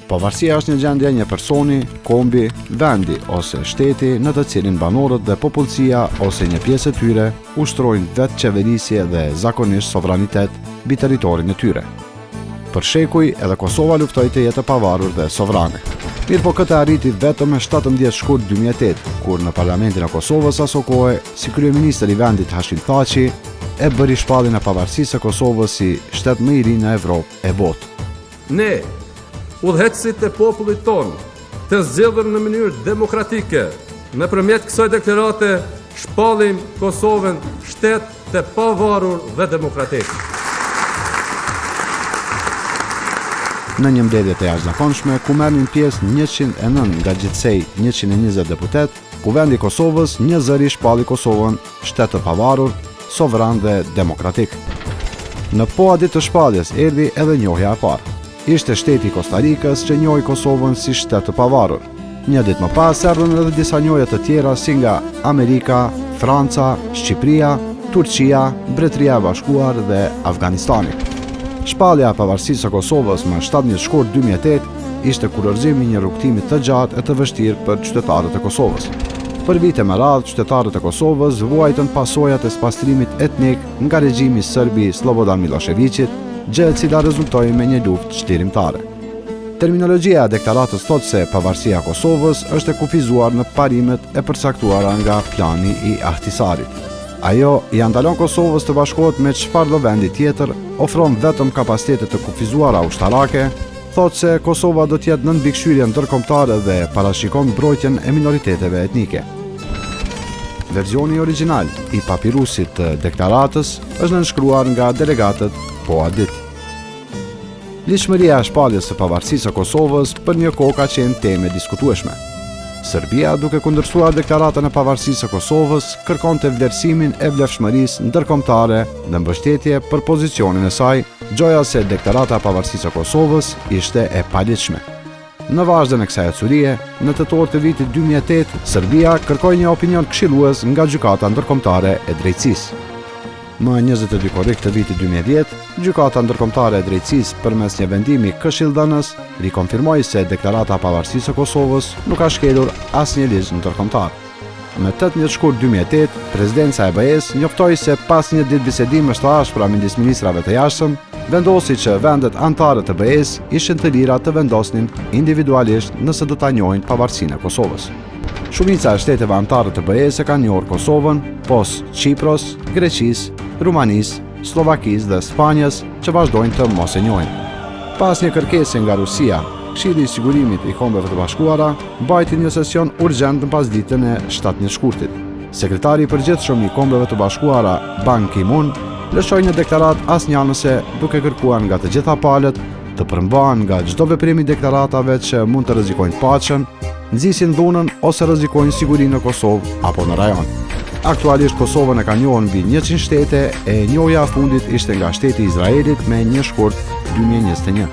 Pavarësia është një gjendje një personi, kombi, vendi ose shteti në të cilin banorët dhe popullsia ose një pjesë e tyre ushtrojnë vetë qeverisje dhe zakonisht sovranitet mbi territorin e tyre. Për shekuj edhe Kosova luftoi të jetë e pavarur dhe sovrane. Mirë po këtë arriti vetëm me 17 shkurt 2008, kur në Parlamentin e Kosovës aso kohe, si kryeministër i vendit Hashim Thaçi, e bëri shpalljen e pavarësisë së Kosovës si shtet më i ri në Evropë e botë. Ne, udhëheqësit e popullit tonë, të zgjedhur në mënyrë demokratike, nëpërmjet kësaj deklarate shpallim Kosovën shtet të pavarur dhe demokratik. Në një mbledhje të jashtëzakonshme, ku merrnin pjesë 109 nga gjithsej 120 deputet, Kuvendi i Kosovës një zëri shpalli Kosovën shtet të pavarur, sovran dhe demokratik. Në poa ditë të shpalljes erdhi edhe njohja e parë. Ishte shteti i Kostarikës që njohi Kosovën si shtet të pavarur. Një ditë më pas erdhën edhe disa njohje të tjera si nga Amerika, Franca, Shqipëria, Turqia, Mbretëria e Bashkuar dhe Afganistani. Shpallja e pavarësisë së Kosovës më 17 shkurt 2008 ishte kurorëzimi një rrugtimi të gjatë e të vështirë për qytetarët e Kosovës. Për vite me radhë, qytetarët e Kosovës vuajtën pasojat e spastrimit etnik nga regjimi serbi Slobodan Miloševićit, gjë e cila rezultoi me një luftë çlirimtare. Terminologjia e deklaratës thotë se pavarësia e Kosovës është e kufizuar në parimet e përcaktuara nga plani i Ahtisarit. Ajo i ndalon Kosovës të bashkohet me çfarëdo vendi tjetër, ofron vetëm kapacitete të kufizuara ushtarake, thotë se Kosova do të jetë nën mbikëqyrje ndërkombëtare dhe parashikon mbrojtjen e minoriteteve etnike. Versioni origjinal i papirusit të deklaratës është nënshkruar nga delegatët Poadit. Lidhshmëria e shpalljes së pavarësisë së Kosovës për një kohë ka qenë temë e diskutueshme. Serbia, duke kundërshtuar deklaratën e pavarësisë së Kosovës, kërkonte vlerësimin e vlefshmërisë ndërkombëtare dhe mbështetje për pozicionin e saj, gjoja se deklarata e pavarësisë së Kosovës ishte e paligjshme. Në vazhdën e kësaj acurie, në tetor të vitit 2008, Serbia kërkoi një opinion këshillues nga Gjykata Ndërkombëtare e Drejtësisë. Më 22 korrik të vitit 2010, Gjykata Ndërkombëtare e Drejtësisë përmes një vendimi këshilldënës rikonfirmoi se deklarata e pavarësisë së Kosovës nuk ka shkelur asnjë ligj ndërkombëtar. Më 18 shkurt 2008, Presidenca e BE-s njoftoi se pas një ditë bisedimësh të ashpra midis ministrave të jashtëm, vendosi që vendet anëtare të BE-s ishin të lira të vendosnin individualisht nëse do ta njohin pavarësinë e Kosovës. Shumica e shteteve anëtare të BE-s e kanë njohur Kosovën, pos Çipros, Greqisë, Rumanisë, Slovakisë dhe Spanjës që vazhdojnë të mos e njohin. Pas një kërkese nga Rusia, Këshilli i Sigurimit i Kombeve të Bashkuara mbajti një sesion urgjent në pasditën e 17 shkurtit. Sekretari i përgjithshëm i Kombeve të Bashkuara, Ban Ki-moon, lëshoi një deklaratë asnjanëse duke kërkuar nga të gjitha palët të përmbahen nga çdo veprim i deklaratave që mund të rrezikojnë paqen, nxisin dhunën ose rrezikojnë sigurinë në Kosovë apo në rajon. Aktualisht Kosovën e ka njohur mbi 100 shtete e njohja e fundit ishte nga shteti i Izraelit me 1 shkurt 2021.